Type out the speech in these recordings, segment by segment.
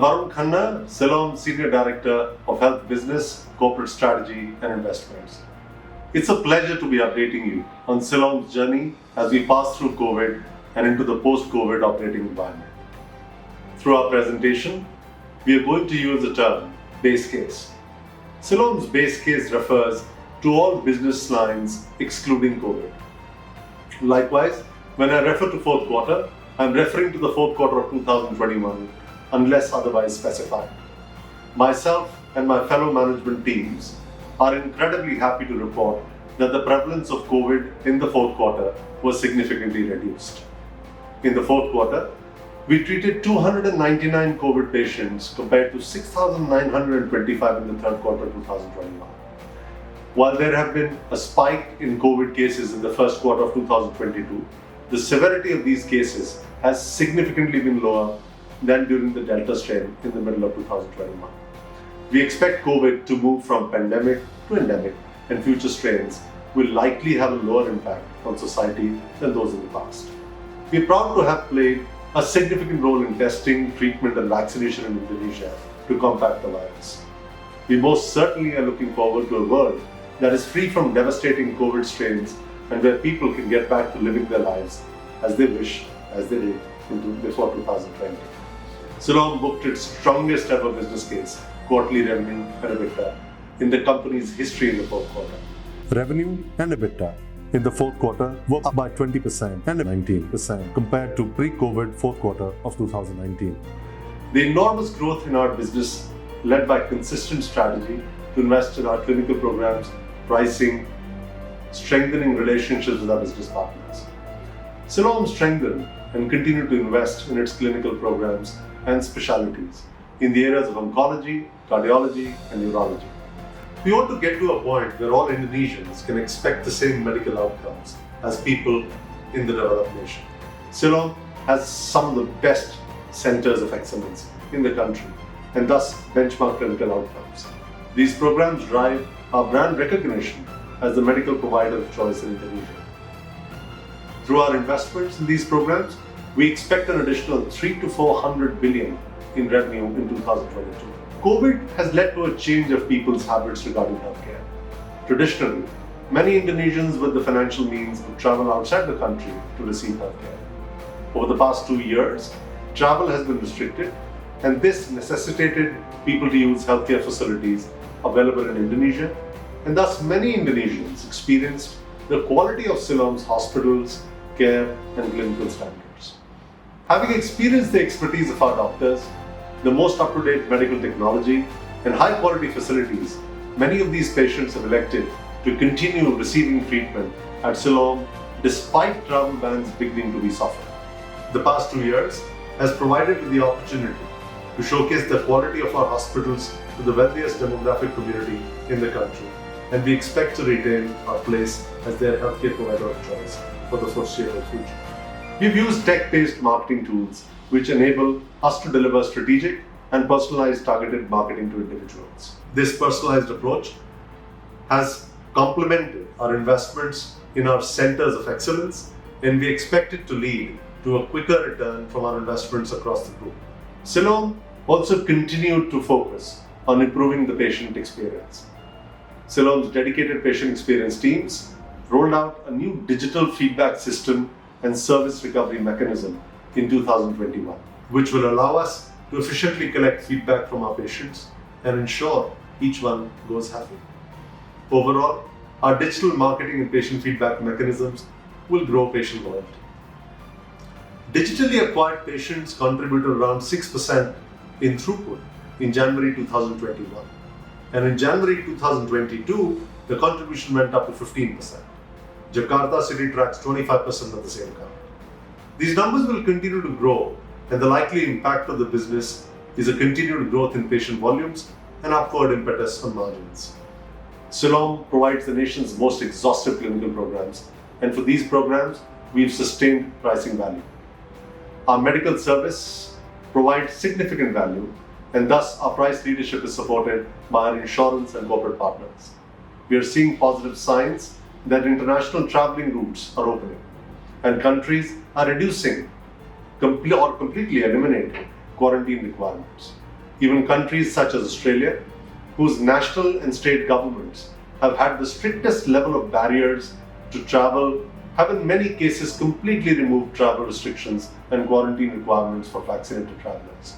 Varun Khanna, Siloam Senior Director of Health Business, Corporate Strategy and Investments. It's a pleasure to be updating you on Siloam's journey as we pass through COVID and into the post-COVID operating environment. Through our presentation, we are going to use the term base case. Siloam's base case refers to all business lines excluding COVID. Likewise, when I refer to fourth quarter, I'm referring to the fourth quarter of 2021 unless otherwise specified. Myself and my fellow management teams are incredibly happy to report that the prevalence of COVID in the fourth quarter was significantly reduced. In the fourth quarter, we treated 299 COVID patients compared to 6,925 in the third quarter of 2021. While there have been a spike in COVID cases in the first quarter of 2022, the severity of these cases has significantly been lower than during the Delta strain in the middle of 2021. We expect COVID to move from pandemic to endemic, and future strains will likely have a lower impact on society than those in the past. We are proud to have played a significant role in testing, treatment and vaccination in Indonesia to combat the virus. We most certainly are looking forward to a world that is free from devastating COVID strains and where people can get back to living their lives as they wish, as they did before 2020. Siloam booked its strongest ever business case, quarterly revenue and EBITDA in the company's history in the fourth quarter. Revenue and EBITDA in the fourth quarter were up by 20% and 19% compared to pre-COVID fourth quarter of 2019. The enormous growth in our business led by consistent strategy to invest in our clinical programs, pricing, strengthening relationships with our business partners. Siloam strengthened and continued to invest in its clinical programs and specialties in the areas of oncology, cardiology and neurology. We want to get to a point where all Indonesians can expect the same medical outcomes as people in the developed nation. Siloam has some of the best centers of excellence in the country and thus benchmark clinical outcomes. These programs drive our brand recognition as the medical provider of choice in Indonesia. Through our investments in these programs, we expect an additional 300 to 400 billion in revenue in 2022. COVID has led to a change of people's habits regarding healthcare. Traditionally, many Indonesians with the financial means would travel outside the country to receive healthcare. Over the past 2 years, travel has been restricted, and this necessitated people to use healthcare facilities available in Indonesia, and thus many Indonesians experienced the quality of Siloam's hospitals, care, and clinical standards. Having experienced the expertise of our doctors, the most up-to-date medical technology, and high-quality facilities, many of these patients have elected to continue receiving treatment at Siloam despite travel bans beginning to be softened. The past 2 years has provided with the opportunity to showcase the quality of our hospitals to the wealthiest demographic community in the country, and we expect to retain our place as their healthcare provider of choice for the foreseeable future. We've used tech-based marketing tools which enable us to deliver strategic and personalized targeted marketing to individuals. This personalized approach has complemented our investments in our centers of excellence, and we expect it to lead to a quicker return from our investments across the group. Siloam also continued to focus on improving the patient experience. Siloam's dedicated patient experience teams rolled out a new digital feedback system and service recovery mechanism in 2021, which will allow us to efficiently collect feedback from our patients and ensure each one goes happy. Overall, our digital marketing and patient feedback mechanisms will grow patient loyalty. Digitally acquired patients contributed around 6% in throughput in January 2021, and in January 2022, the contribution went up to 15%. Jakarta city tracks 25% of the same count. These numbers will continue to grow, and the likely impact of the business is a continued growth in patient volumes and upward impetus on margins. Siloam provides the nation's most exhaustive clinical programs, and for these programs, we've sustained pricing value. Our medical service provides significant value, and thus our price leadership is supported by our insurance and corporate partners. We are seeing positive signs that international traveling routes are opening, and countries are reducing or completely eliminating quarantine requirements. Even countries such as Australia, whose national and state governments have had the strictest level of barriers to travel, have in many cases completely removed travel restrictions and quarantine requirements for vaccinated travelers.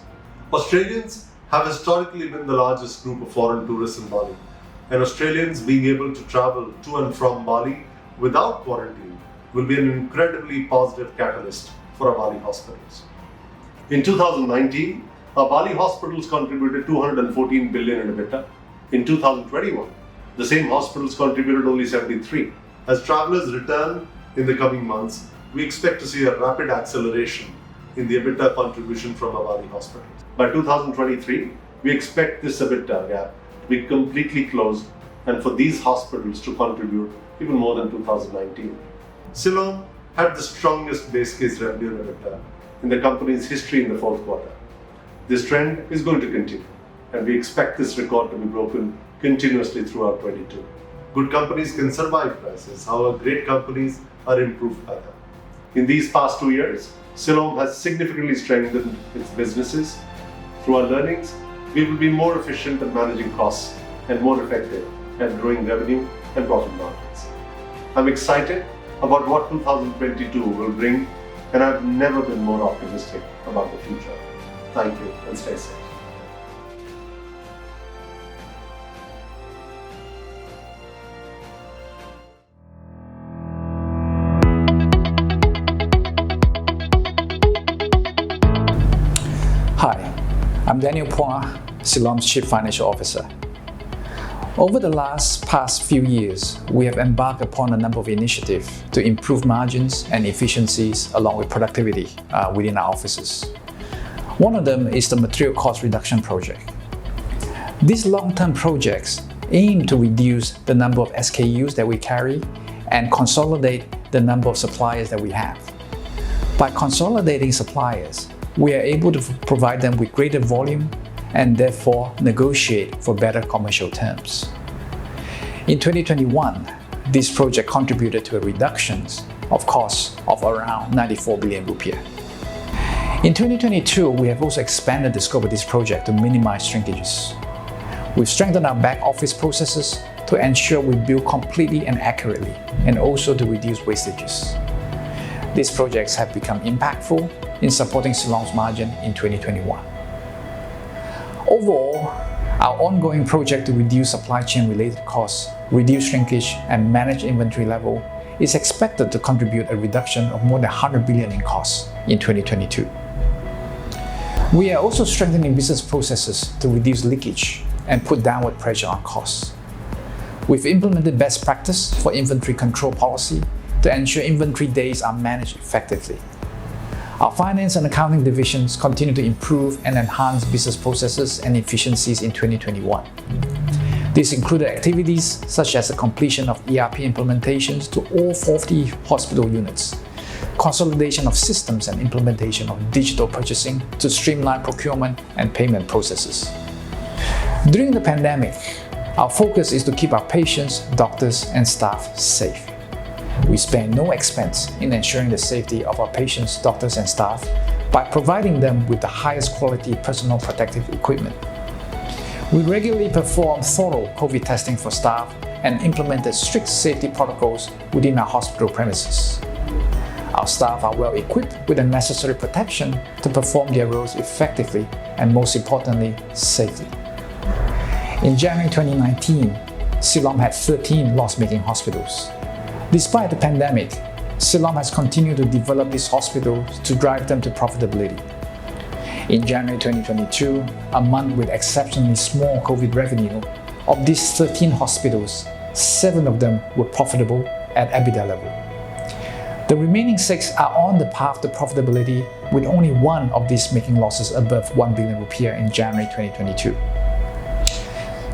Australians have historically been the largest group of foreign tourists in Bali, and Australians being able to travel to and from Bali without quarantine will be an incredibly positive catalyst for our Bali hospitals. In 2019, our Bali hospitals contributed 214 billion in EBITDA. In 2021, the same hospitals contributed only 73. As travelers return in the coming months, we expect to see a rapid acceleration in the EBITDA contribution from our Bali hospitals. By 2023, we expect this EBITDA gap to be completely closed and for these hospitals to contribute even more than 2019. Siloam had the strongest base case revenue and EBITDA in the company's history in the fourth quarter. This trend is going to continue, and we expect this record to be broken continuously throughout 2022. Good companies can survive crises, however great companies are improved by them. In these past 2 years, Siloam has significantly strengthened its businesses. Through our learnings, we will be more efficient at managing costs and more effective at growing revenue and profit margins. I'm excited about what 2022 will bring, and I've never been more optimistic about the future. Thank you and stay safe. Hi, I'm Daniel Phua, Siloam's Chief Financial Officer. Over the past few years, we have embarked upon a number of initiatives to improve margins and efficiencies along with productivity within our offices. One of them is the material cost reduction project. These long-term projects aim to reduce the number of SKUs that we carry and consolidate the number of suppliers that we have. By consolidating suppliers, we are able to provide them with greater volume and therefore negotiate for better commercial terms. In 2021, this project contributed to a reduction of costs of around 94 billion rupiah. In 2022, we have also expanded the scope of this project to minimize shrinkages. We've strengthened our back office processes to ensure we bill completely and accurately, and also to reduce wastages. These projects have become impactful in supporting Siloam's margin in 2021. Overall, our ongoing project to reduce supply chain related costs, reduce shrinkage, and manage inventory level is expected to contribute a reduction of more than 100 billion in costs in 2022. We are also strengthening business processes to reduce leakage and put downward pressure on costs. We've implemented best practice for inventory control policy to ensure inventory days are managed effectively. Our finance and accounting divisions continue to improve and enhance business processes and efficiencies in 2021. This included activities such as the completion of ERP implementations to all 40 hospital units, consolidation of systems and implementation of digital purchasing to streamline procurement and payment processes. During the pandemic, our focus is to keep our patients, doctors, and staff safe. We spare no expense in ensuring the safety of our patients, doctors, and staff by providing them with the highest quality personal protective equipment. We regularly perform thorough COVID testing for staff and implemented strict safety protocols within our hospital premises. Our staff are well equipped with the necessary protection to perform their roles effectively and, most importantly, safely. In January 2019, Siloam had 13 loss-making hospitals. Despite the pandemic, Siloam has continued to develop these hospitals to drive them to profitability. In January 2022, a month with exceptionally small COVID revenue, of these 13 hospitals, 7 of them were profitable at EBITDA level. The remaining 6 are on the path to profitability, with only one of these making losses above 1 billion rupiah in January 2022.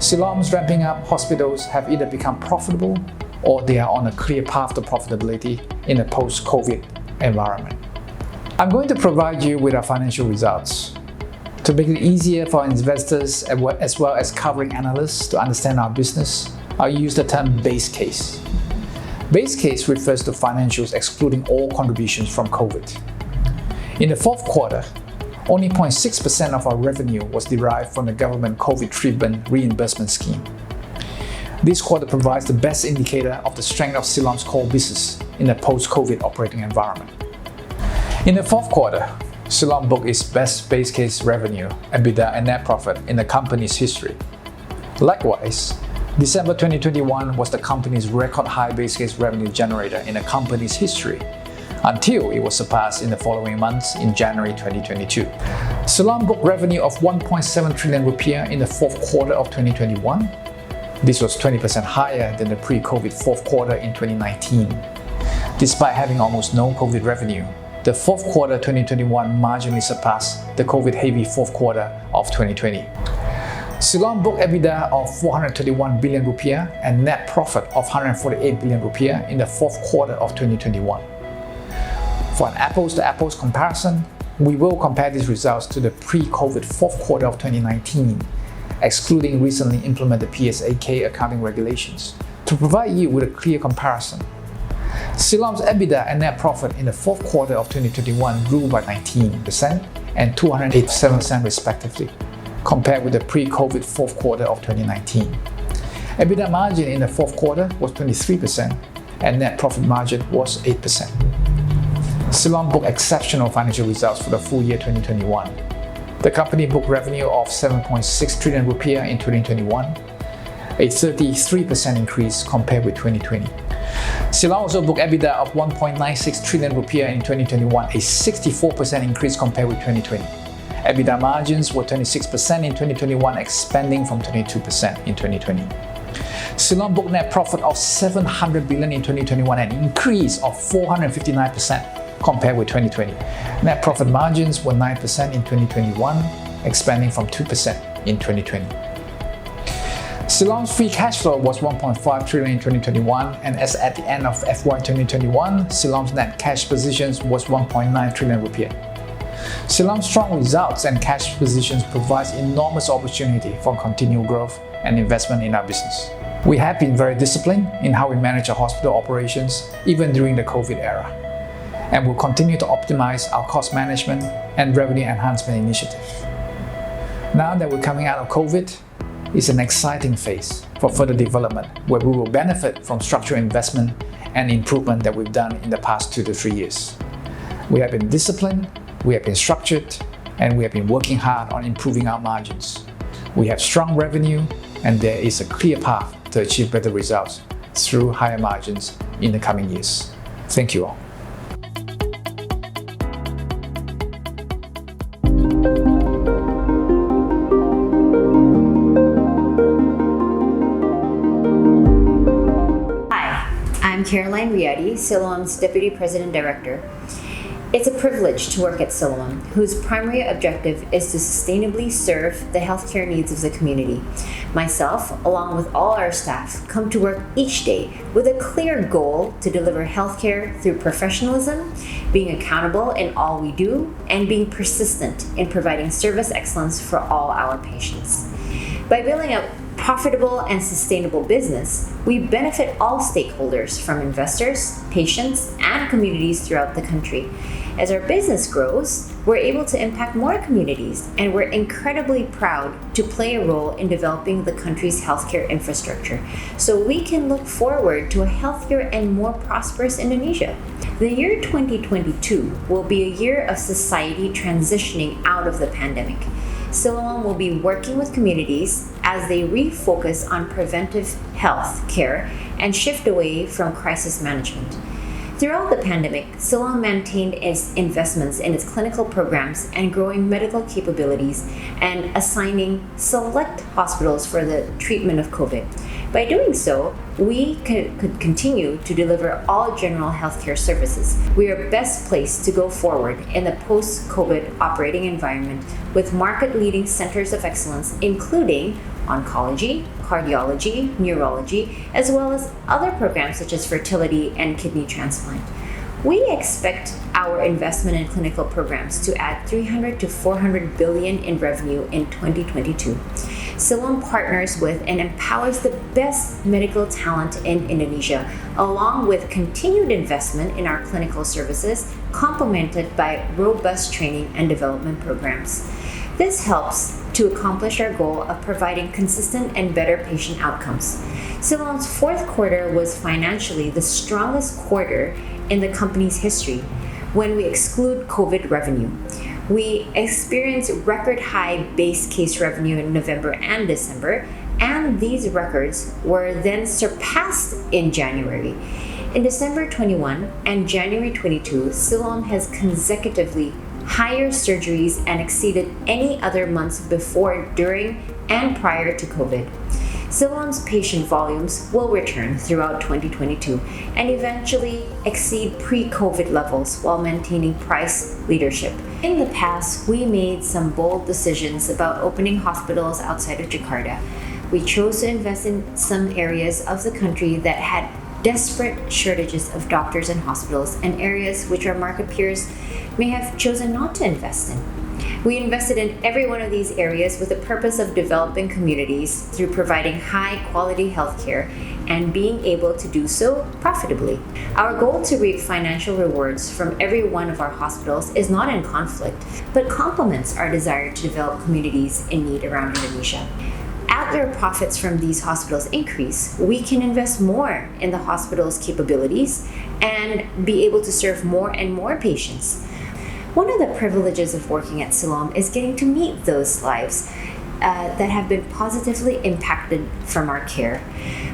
Siloam's ramping up hospitals have either become profitable or they are on a clear path to profitability in a post-COVID environment. I'm going to provide you with our financial results. To make it easier for investors as well as covering analysts to understand our business, I'll use the term base case. Base case refers to financials excluding all contributions from COVID. In the fourth quarter, Only 0.6% of our revenue was derived from the government COVID treatment reimbursement scheme. This quarter provides the best indicator of the strength of Siloam's core business in a post-COVID operating environment. In the fourth quarter, Siloam booked its best base case revenue, EBITDA, and net profit in the company's history. Likewise, December 2021 was the company's record high base case revenue generator in the company's history, until it was surpassed in the following months in January 2022. Siloam booked revenue of 1.7 trillion rupiah in the fourth quarter of 2021. This was 20% higher than the pre-COVID fourth quarter in 2019. Despite having almost no COVID revenue, the fourth quarter 2021 marginally surpassed the COVID-heavy fourth quarter of 2020. Siloam booked EBITDA of 431 billion rupiah and net profit of 148 billion rupiah in the fourth quarter of 2021. For an apples-to-apples comparison, we will compare these results to the pre-COVID fourth quarter of 2019, excluding recently implemented PSAK accounting regulations, to provide you with a clear comparison. Siloam's EBITDA and net profit in the fourth quarter of 2021 grew by 19% and 287% respectively, compared with the pre-COVID fourth quarter of 2019. EBITDA margin in the fourth quarter was 23% and net profit margin was 8%. Siloam booked exceptional financial results for the full year 2021. The company booked revenue of 7.6 trillion rupiah in 2021, a 33% increase compared with 2020. Siloam also booked EBITDA of 1.96 trillion rupiah in 2021, a 64% increase compared with 2020. EBITDA margins were 26% in 2021, expanding from 22% in 2020. Siloam booked net profit of 700 billion in 2021, an increase of 459% compared with 2020. Net profit margins were 9% in 2021, expanding from 2% in 2020. Siloam's free cash flow was 1.5 trillion in 2021, and as at the end of FY2021, Siloam's net cash positions was 1.9 trillion rupiah. Siloam's strong results and cash positions provides enormous opportunity for continued growth and investment in our business. We have been very disciplined in how we manage our hospital operations, even during the COVID era, and will continue to optimize our cost management and revenue enhancement initiative. Now that we're coming out of COVID, it's an exciting phase for further development where we will benefit from structural investment and improvement that we've done in the past 2 to 3 years. We have been disciplined, we have been structured, and we have been working hard on improving our margins. We have strong revenue, and there is a clear path to achieve better results through higher margins in the coming years. Thank you all. I'm Riady, Siloam's Deputy President Director. It's a privilege to work at Siloam, whose primary objective is to sustainably serve the healthcare needs of the community. Myself, along with all our staff, come to work each day with a clear goal to deliver healthcare through professionalism, being accountable in all we do, and being persistent in providing service excellence for all our patients. By building a profitable and sustainable business, we benefit all stakeholders, from investors, patients, and communities throughout the country. As our business grows, we're able to impact more communities, and we're incredibly proud to play a role in developing the country's healthcare infrastructure, so we can look forward to a healthier and more prosperous Indonesia. The year 2022 will be a year of society transitioning out of the pandemic. Siloam will be working with communities as they refocus on preventive health care and shift away from crisis management. Throughout the pandemic, Siloam maintained its investments in its clinical programs and growing medical capabilities and assigning select hospitals for the treatment of COVID. By doing so, we could continue to deliver all general healthcare services. We are best placed to go forward in the post-COVID operating environment with market-leading centers of excellence, including oncology, cardiology, neurology, as well as other programs such as fertility and kidney transplant. We expect our investment in clinical programs to add 300 to 400 billion in revenue in 2022. Siloam partners with and empowers the best medical talent in Indonesia, along with continued investment in our clinical services, complemented by robust training and development programs. This helps to accomplish our goal of providing consistent and better patient outcomes. Siloam's fourth quarter was financially the strongest quarter in the company's history when we exclude COVID revenue. We experienced record high base case revenue in November and December, and these records were then surpassed in January. In December 21 and January 22, Siloam has consecutively higher surgeries and exceeded any other months before, during, and prior to COVID. Siloam's patient volumes will return throughout 2022 and eventually exceed pre-COVID levels while maintaining price leadership. In the past, we made some bold decisions about opening hospitals outside of Jakarta. We chose to invest in some areas of the country that had desperate shortages of doctors and hospitals, and areas which our market peers may have chosen not to invest in. We invested in every one of these areas with the purpose of developing communities through providing high-quality healthcare and being able to do so profitably. Our goal to reap financial rewards from every one of our hospitals is not in conflict, but complements our desire to develop communities in need around Indonesia. After profits from these hospitals increase, we can invest more in the hospital's capabilities and be able to serve more and more patients. One of the privileges of working at Siloam is getting to meet those lives that have been positively impacted from our care.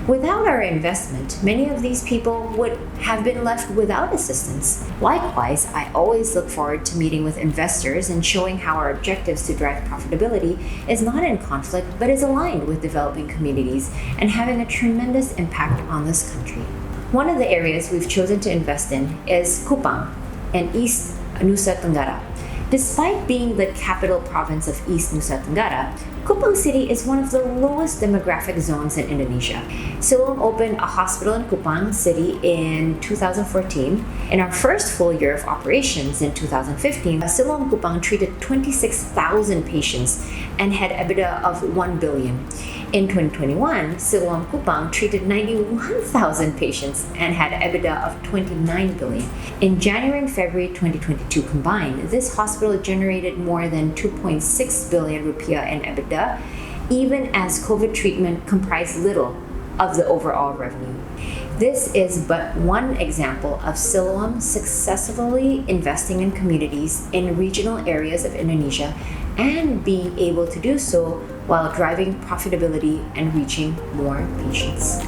Without our investment, many of these people would have been left without assistance. Likewise, I always look forward to meeting with investors and showing how our objectives to drive profitability is not in conflict, but is aligned with developing communities and having a tremendous impact on this country. One of the areas we've chosen to invest in is Kupang and East Nusa Tenggara. Despite being the capital province of East Nusa Tenggara, Kupang City is one of the lowest demographic zones in Indonesia. Siloam opened a hospital in Kupang City in 2014. In our first full year of operations in 2015, Siloam Kupang treated 26,000 patients and had EBITDA of 1 billion. In 2021, Siloam Kupang treated 91,000 patients and had EBITDA of 29 billion. In January and February 2022 combined, this hospital generated more than 2.6 billion rupiah in EBITDA, even as COVID treatment comprised little of the overall revenue. This is but one example of Siloam successfully investing in communities in regional areas of Indonesia and being able to do so while driving profitability and reaching more patients.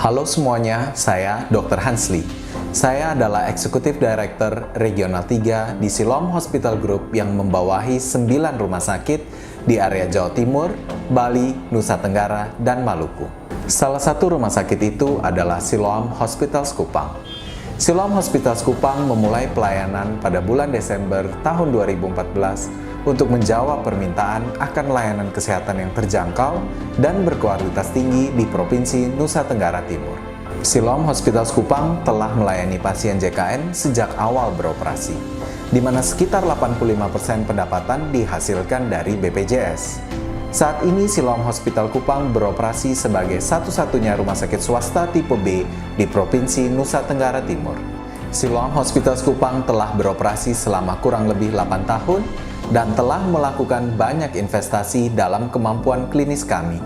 Halo semuanya, saya Dr. Hansli. Saya adalah Eksekutif Director Regional 3 di Siloam Hospital Group yang membawahi 9 rumah sakit di area Jawa Timur, Bali, Nusa Tenggara, dan Maluku. Salah satu rumah sakit itu adalah Siloam Hospitals Kupang. Siloam Hospitals Kupang memulai pelayanan pada bulan Desember tahun 2014 untuk menjawab permintaan akan layanan kesehatan yang terjangkau dan berkualitas tinggi di Provinsi Nusa Tenggara Timur. Siloam Hospitals Kupang telah melayani pasien JKN sejak awal beroperasi, di mana sekitar 85% pendapatan dihasilkan dari BPJS. Saat ini Siloam Hospital Kupang beroperasi sebagai satu-satunya rumah sakit swasta tipe B di Provinsi Nusa Tenggara Timur. Siloam Hospitals Kupang telah beroperasi selama kurang lebih 8 tahun dan telah melakukan banyak investasi dalam kemampuan klinis kami.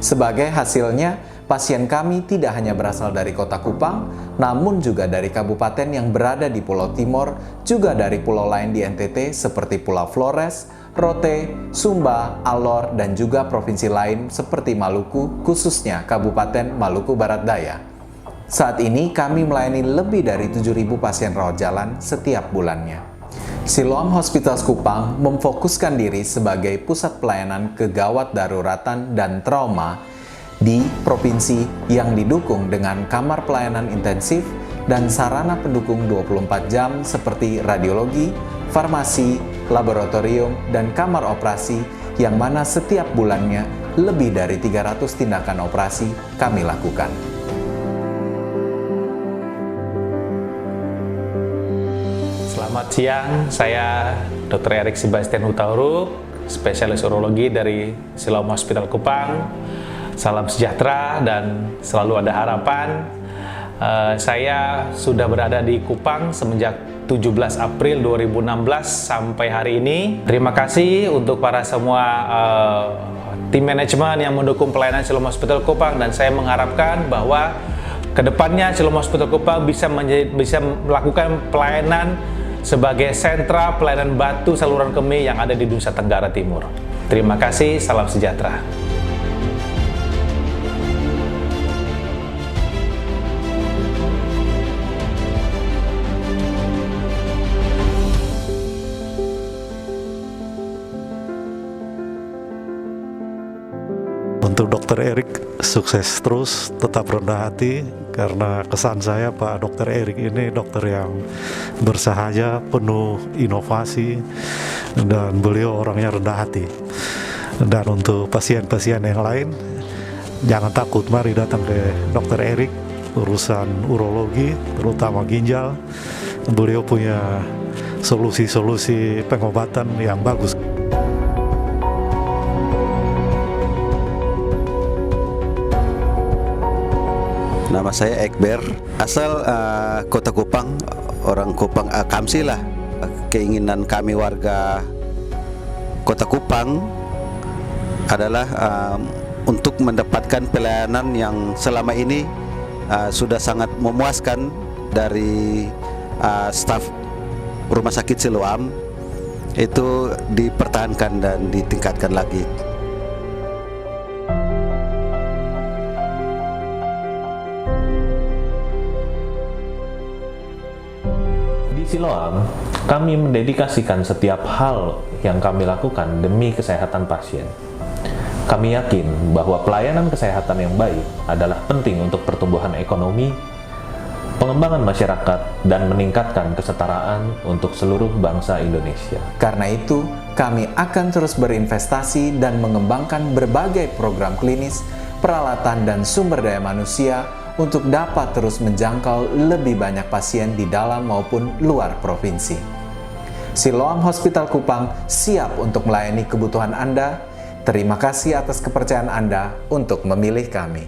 Sebagai hasilnya, pasien kami tidak hanya berasal dari kota Kupang, namun juga dari kabupaten yang berada di Pulau Timor, juga dari pulau lain di NTT seperti Pulau Flores, Rote, Sumba, Alor, dan juga provinsi lain seperti Maluku, khususnya Kabupaten Maluku Barat Daya. Saat ini kami melayani lebih dari 7.000 pasien rawat jalan setiap bulannya. Siloam Hospitals Kupang memfokuskan diri sebagai pusat pelayanan kegawat daruratan dan trauma di provinsi yang didukung dengan kamar pelayanan intensif dan sarana pendukung 24 jam seperti radiologi, farmasi, laboratorium, dan kamar operasi yang mana setiap bulannya lebih dari 300 tindakan operasi kami lakukan. Selamat siang, saya Dr. Erik Sebastian Hutauruk, spesialis urologi dari Siloam Hospital Kupang. Salam sejahtera dan selalu ada harapan. Saya sudah berada di Kupang semenjak 17 April 2016 sampai hari ini. Terima kasih untuk para semua tim manajemen yang mendukung pelayanan Siloam Hospital Kupang, dan saya mengharapkan bahwa kedepannya Siloam Hospital Kupang bisa melakukan pelayanan sebagai sentra pelayanan batu saluran kemih yang ada di Nusa Tenggara Timur. Terima kasih, salam sejahtera. Untuk Dr. Erik, sukses terus, tetap rendah hati, karena kesan saya Pak Dr. Erik ini dokter yang bersahaja, penuh inovasi, dan beliau orangnya rendah hati. Dan untuk pasien-pasien yang lain, jangan takut, mari datang ke Dr. Erik, urusan urologi, terutama ginjal. Beliau punya solusi-solusi pengobatan yang bagus. Nama saya Ekber, asal Kota Kupang, orang Kupang, Kamsi lah. Keinginan kami warga Kota Kupang adalah untuk mendapatkan pelayanan yang selama ini sudah sangat memuaskan dari staf Rumah Sakit Siloam, itu dipertahankan dan ditingkatkan lagi. Siloam, kami mendedikasikan setiap hal yang kami lakukan demi kesehatan pasien. Kami yakin bahwa pelayanan kesehatan yang baik adalah penting untuk pertumbuhan ekonomi, pengembangan masyarakat, dan meningkatkan kesetaraan untuk seluruh bangsa Indonesia. Karena itu, kami akan terus berinvestasi dan mengembangkan berbagai program klinis, peralatan, dan sumber daya manusia untuk dapat terus menjangkau lebih banyak pasien di dalam maupun luar provinsi. Siloam Hospital Kupang siap untuk melayani kebutuhan Anda. Terima kasih atas kepercayaan Anda untuk memilih kami.